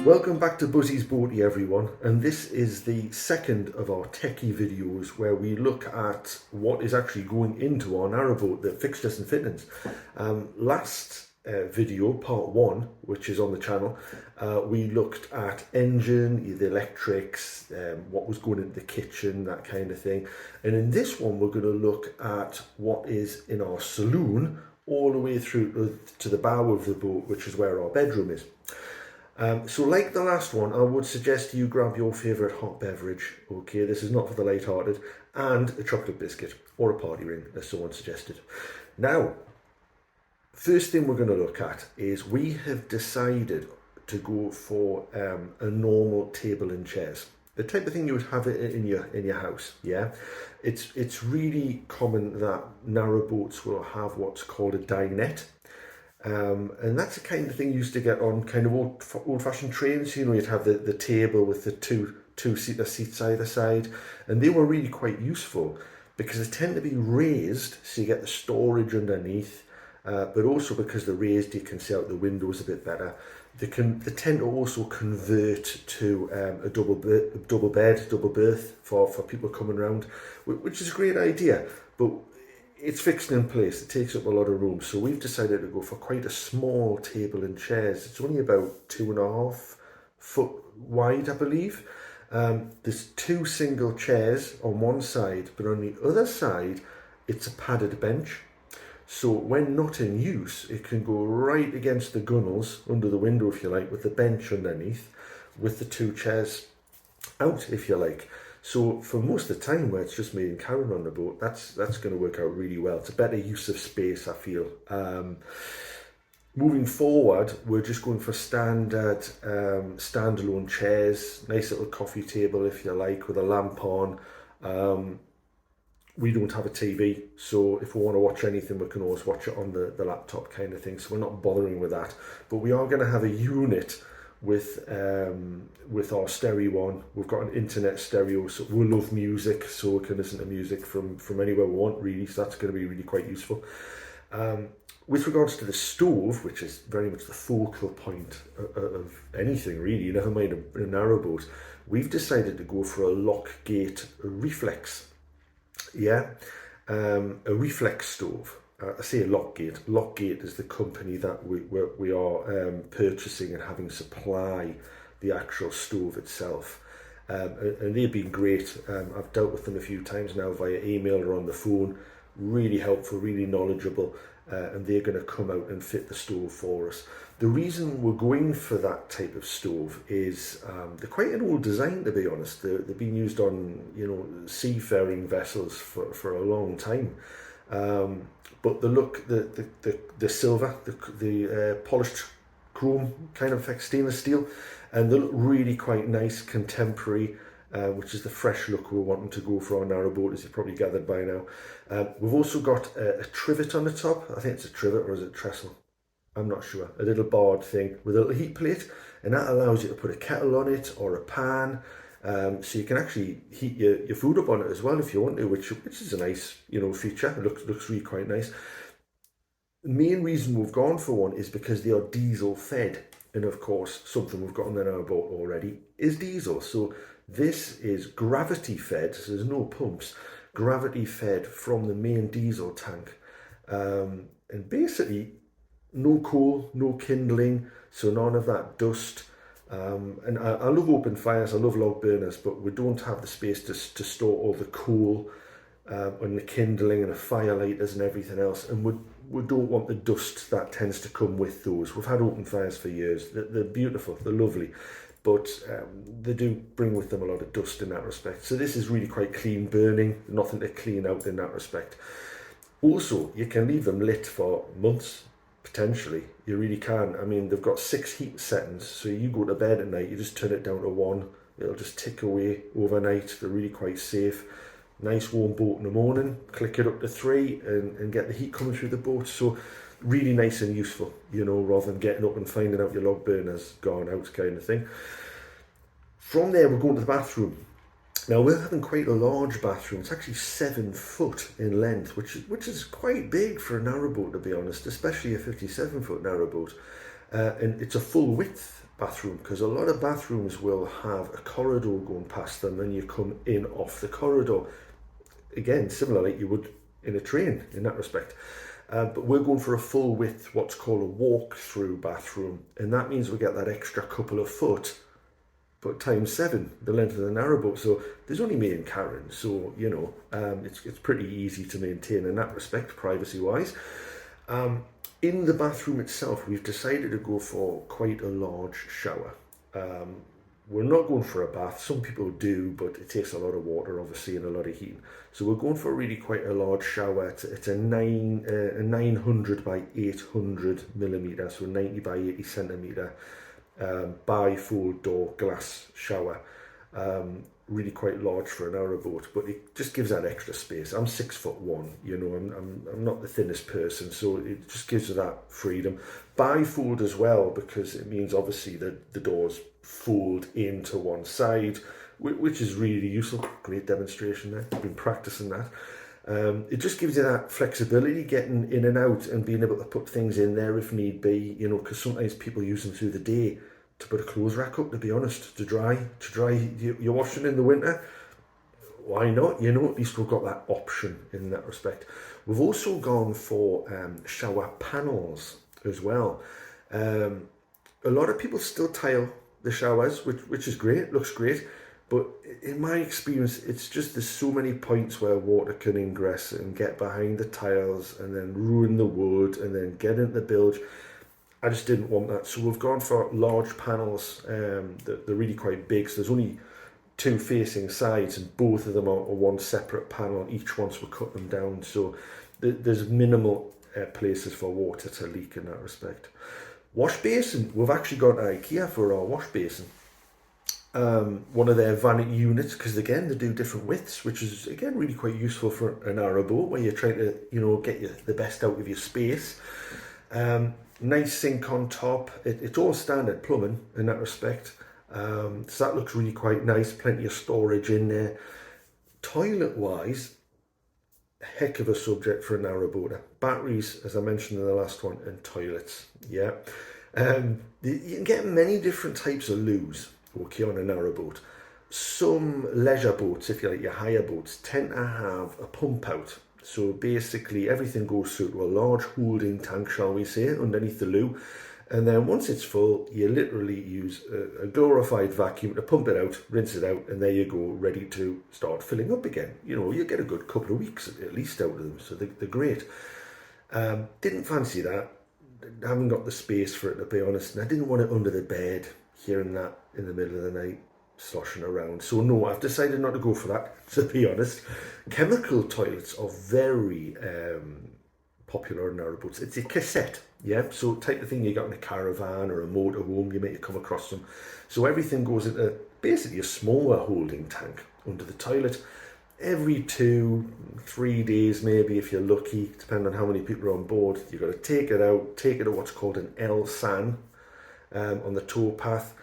Welcome back to Buzzy's Boaty, everyone, and this is the second of our Techy videos where we look at what is actually going into our narrowboat, the fixtures and fittings. Last video, part one, which is on the channel, we looked at engine, the electrics, what was going into the kitchen, that kind of thing. And in this one, we're going to look at what is in our saloon all the way through to the bow of the boat, which is where our bedroom is. So like the last one, I would suggest you grab your favourite hot beverage. Okay, this is not for the light-hearted, and a chocolate biscuit or a party ring, as someone suggested. Now, first thing we're going to look at is we have decided to go for a normal table and chairs. The type of thing you would have it in your house, yeah? It's really common that narrowboats will have what's called a dinette. And that's the kind of thing you used to get on kind of old-fashioned trains. You know, you'd have the table with the two-seater seats either side, and they were really quite useful because they tend to be raised, so you get the storage underneath, but also because they're raised, you can see out the windows a bit better. They tend to also convert to a double berth for people coming around, which is a great idea, but it's fixed in place. It takes up a lot of room, so we've decided to go for quite a small table and chairs. It's only about 2.5 foot wide, I believe. There's two single chairs on one side, but on the other side it's a padded bench, so when not in use it can go right against the gunnels under the window, if you like, with the bench underneath, with the two chairs out, if you like. So for most of the time where it's just me and Karon on the boat, that's going to work out really well. It's a better use of space, I feel. Moving forward, we're just going for standard standalone chairs, nice little coffee table, if you like, with a lamp on. We don't have a TV, so if we want to watch anything, we can always watch it on the laptop kind of thing, so we're not bothering with that. But we are going to have a unit with our stereo on. We've got an internet stereo, so we love music, so we can listen to music from anywhere we want, really, so that's going to be really quite useful. With regards to the stove, which is very much the focal point of anything really, never mind a narrowboat, we've decided to go for a lock gate reflex. Yeah, a reflex stove. I say Lockgate. Lockgate is the company that we are purchasing and having supply the actual stove itself. And they've been great. I've dealt with them a few times now via email or on the phone. Really helpful, really knowledgeable. And they're going to come out and fit the stove for us. The reason we're going for that type of stove is they're quite an old design, to be honest. They've been used on, seafaring vessels for a long time. But the look, the silver, the polished chrome kind of effect, stainless steel, and they look really quite nice, contemporary, which is the fresh look we're wanting to go for our narrowboat, as you've probably gathered by now. We've also got a trivet on the top. I think it's a trivet, or is it a trestle? I'm not sure. A little barred thing with a little heat plate, and that allows you to put a kettle on it or a pan. So you can actually heat your food up on it as well if you want to, which is a nice feature. It looks really quite nice. The main reason we've gone for one is because they are diesel fed, and of course something we've got on our boat already is diesel. So this is gravity fed, so there's no pumps, gravity fed from the main diesel tank, and basically no coal, no kindling, so none of that dust. And I love open fires, I love log burners, but we don't have the space to store all the coal and the kindling and the firelighters and everything else, and we don't want the dust that tends to come with those. We've had open fires for years. They're beautiful, they're lovely, but they do bring with them a lot of dust in that respect. So this is really quite clean burning, nothing to clean out in that respect. Also, you can leave them lit for months, potentially. You really can. I mean, they've got 6 heat settings, so you go to bed at night, you just turn it down to 1, it'll just tick away overnight. They're really quite safe. Nice warm boat in the morning, click it up to 3 and get the heat coming through the boat. So really nice and useful, rather than getting up and finding out your log burner's gone out kind of thing. From there, we're going to the bathroom. Now, we're having quite a large bathroom. It's actually 7 foot in length, which is quite big for a narrowboat, to be honest, especially a 57 foot narrowboat. And it's a full width bathroom, because a lot of bathrooms will have a corridor going past them and you come in off the corridor. Again, similar like you would in a train in that respect. But we're going for a full width, what's called a walk-through bathroom, and that means we get that extra couple of foot, but times 7, the length of the narrowboat. So there's only me and Karon, so you know, it's pretty easy to maintain in that respect, privacy-wise. In the bathroom itself, we've decided to go for quite a large shower. We're not going for a bath. Some people do, but it takes a lot of water, obviously, and a lot of heat. So we're going for really quite a large shower. It's a 900 by 800 millimeter, so 90 by 80 centimeter, bifold door glass shower. Really quite large for an narrowboat, but it just gives that extra space. I'm 6'1", you know, I'm not the thinnest person, so it just gives you that freedom. Bifold as well, because it means obviously that the doors fold into one side, which is really useful. Great demonstration there. I've been practicing that. It just gives you that flexibility, getting in and out and being able to put things in there if need be, you know, because sometimes people use them through the day to put a clothes rack up, to be honest, to dry your washing in the winter. Why not? You know, at least we've got that option in that respect. We've also gone for shower panels as well. A lot of people still tile the showers, which is great, looks great, but in my experience, it's just there's so many points where water can ingress and get behind the tiles and then ruin the wood and then get into the bilge. I just didn't want that, so we've gone for large panels. They're really quite big, so there's only 2 facing sides and both of them are one separate panel each once we cut them down, so there's minimal places for water to leak in that respect. Wash basin, we've actually got IKEA for our wash basin. One of their vanity units, because again they do different widths, which is again really quite useful for a narrowboat where you're trying to, you know, get the best out of your space. Nice sink on top. It's all standard plumbing in that respect. So that looks really quite nice. Plenty of storage in there. Toilet wise, heck of a subject for a narrowboater. Batteries, as I mentioned in the last one, and toilets. Yeah. You can get many different types of loos, okay, on a narrowboat. Some leisure boats, if you like, your hire boats, tend to have a pump out. So basically everything goes through to a large holding tank, shall we say, underneath the loo. And then once it's full, you literally use a glorified vacuum to pump it out, rinse it out, and there you go, ready to start filling up again. You know, you get a good couple of weeks at least out of them, so they're great. Didn't fancy that. I haven't got the space for it, to be honest, and I didn't want it under the bed, hearing that in the middle of the night, sloshing around. So no, I've decided not to go for that, to be honest. Chemical toilets are very popular in narrowboats. It's a cassette, yeah, so type of thing you got in a caravan or a motorhome, you might come across them. So everything goes into basically a smaller holding tank under the toilet. Every 2-3 days, maybe if you're lucky, depending on how many people are on board, you've got to take it out, take it to what's called an L-SAN on the tow path,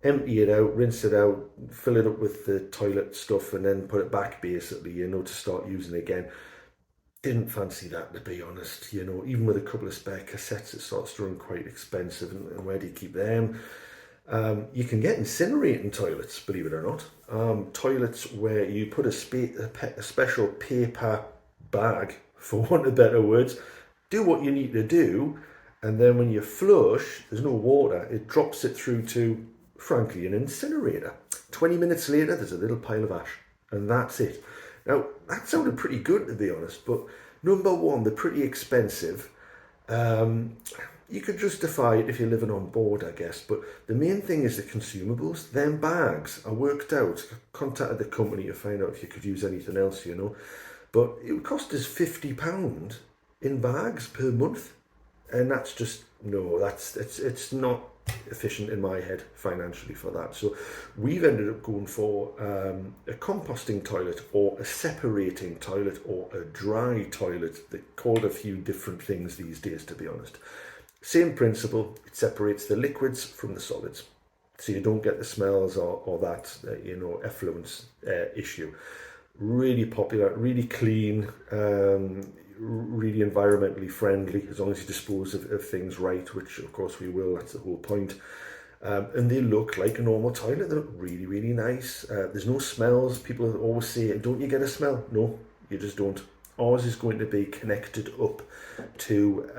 empty it out, rinse it out, fill it up with the toilet stuff, and then put it back, basically, you know, to start using it again. Didn't fancy that, to be honest, you know, even with a couple of spare cassettes, it starts to run quite expensive, and where do you keep them? You can get incinerating toilets, believe it or not. Toilets where you put a special paper bag, for want of better words, do what you need to do, and then when you flush, there's no water, it drops it through to, frankly, an incinerator. 20 minutes later, there's a little pile of ash, and that's it. Now, that sounded pretty good, to be honest, but number one, they're pretty expensive. You could justify it if you're living on board, I guess, but the main thing is the consumables. Them bags, I worked out, contacted the company to find out if you could use anything else, you know, but it would cost us £50 in bags per month, and that's just, no, it's not efficient in my head financially for that. So we've ended up going for a composting toilet or a separating toilet or a dry toilet. They're called a few different things these days, to be honest. Same principle, it separates the liquids from the solids, so you don't get the smells or that you know, effluence issue. Really popular, really clean, really environmentally friendly, as long as you dispose of things right, which of course we will, that's the whole point. And they look like a normal toilet. They look really, really nice. There's no smells. People always say, don't you get a smell? No, you just don't. Ours is going to be connected up to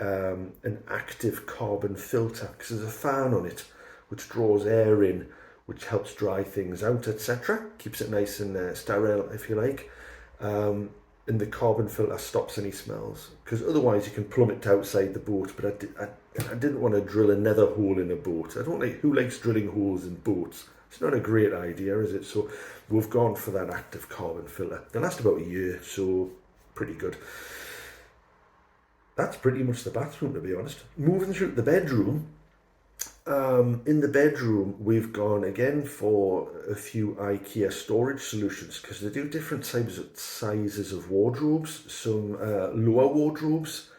an active carbon filter, because there's a fan on it which draws air in, which helps dry things out, etc. Keeps it nice and sterile, if you like. And the carbon filter stops any smells, because otherwise you can plummet outside the boat. But I didn't want to drill another hole in a boat. I don't like, who likes drilling holes in boats? It's not a great idea, is it? So we've gone for that active carbon filter. They last about a year, so pretty good. That's pretty much the bathroom, to be honest. Moving through the bedroom. In the bedroom, we've gone again for a few IKEA storage solutions, because they do different sizes of wardrobes. Some lower wardrobes,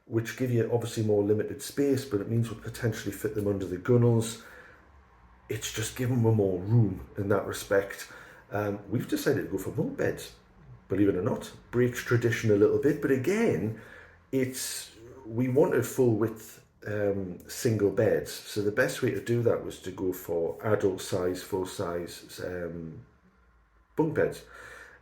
which give you obviously more limited space, but it means we'll potentially fit them under the gunnels. It's just giving them more room in that respect. We've decided to go for bunk beds, believe it or not. Breaks tradition a little bit, but again, we wanted full width single beds, so the best way to do that was to go for adult size, full size bunk beds.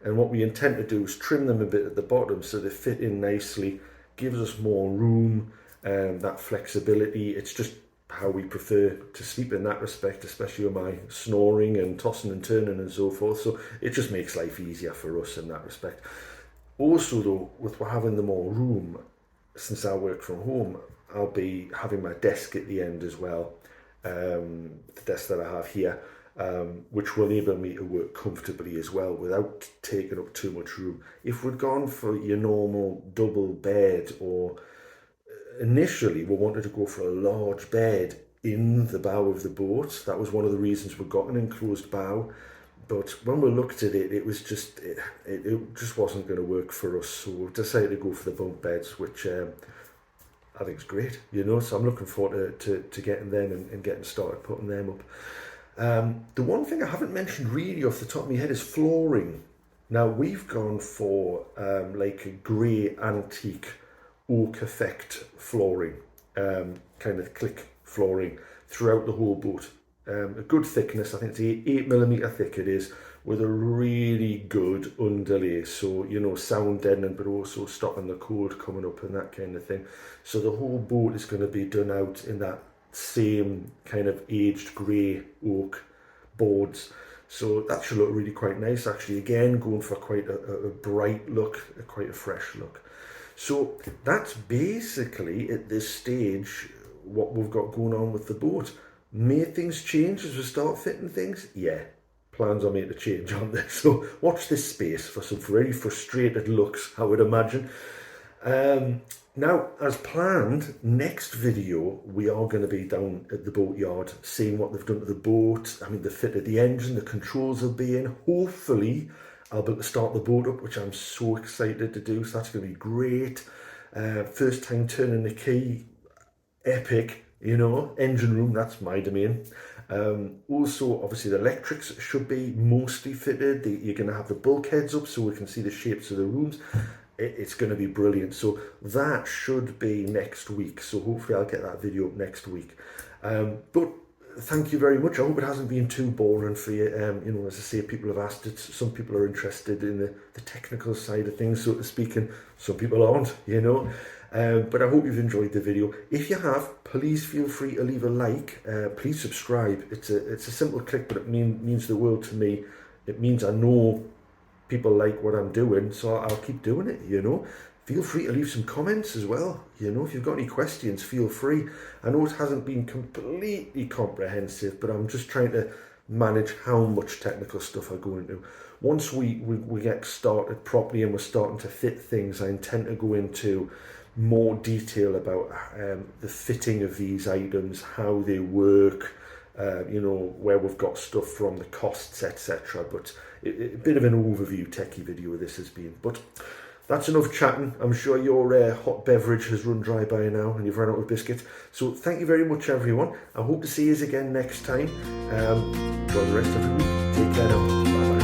And what we intend to do is trim them a bit at the bottom so they fit in nicely, gives us more room, that flexibility. It's just how we prefer to sleep in that respect, especially with my snoring and tossing and turning and so forth. So it just makes life easier for us in that respect. Also though, with having the more room, since I work from home, I'll be having my desk at the end as well, the desk that I have here, which will enable me to work comfortably as well without taking up too much room. If we'd gone for your normal double bed, or initially we wanted to go for a large bed in the bow of the boat, that was one of the reasons we got an enclosed bow. But when we looked at it, it was just it just wasn't going to work for us. So we decided to go for the bunk beds, which I think it's great, you know. So I'm looking forward to getting them and getting started putting them up. The one thing I haven't mentioned really off the top of my head is flooring. Now we've gone for like a grey antique oak effect flooring, kind of click flooring throughout the whole boat. A good thickness, I think it's 8mm thick it is, with a really good underlay, so you know, sound deadening but also stopping the cold coming up and that kind of thing. So the whole boat is going to be done out in that same kind of aged grey oak boards, so that should look really quite nice actually. Again, going for quite a bright look, quite a fresh look. So that's basically at this stage what we've got going on with the boat. May things change as we start fitting things? Yeah, plans are made to change on this. So watch this space for some very frustrated looks, I would imagine. Now, as planned, next video we are going to be down at the boatyard, seeing what they've done to the boat. I mean, they fitted the engine, the controls will be in. Hopefully, I'll be able to start the boat up, which I'm so excited to do. So that's going to be great. First time turning the key, epic. You know, engine room, that's my domain. Also, obviously the electrics should be mostly fitted. You're going to have the bulkheads up so we can see the shapes of the rooms. It's going to be brilliant. So that should be next week. So hopefully I'll get that video up next week. But thank you very much. I hope it hasn't been too boring for you. You know, as I say, people have asked it. Some people are interested in the technical side of things, so to speak, and some people aren't, you know. But I hope you've enjoyed the video. If you have, please feel free to leave a like. Please subscribe. It's a simple click, but it means the world to me. It means I know people like what I'm doing, so I'll keep doing it, you know. Feel free to leave some comments as well. You know, if you've got any questions, feel free. I know it hasn't been completely comprehensive, but I'm just trying to manage how much technical stuff I go into. Once we get started properly and we're starting to fit things, I intend to go into more detail about the fitting of these items, how they work, you know, where we've got stuff from, the costs, etc. But a bit of an overview techie video this has been. But that's enough chatting. I'm sure your hot beverage has run dry by now and you've run out of biscuit. So thank you very much, everyone. I hope to see you again next time. Enjoy the rest of the week. Take care now. Bye bye.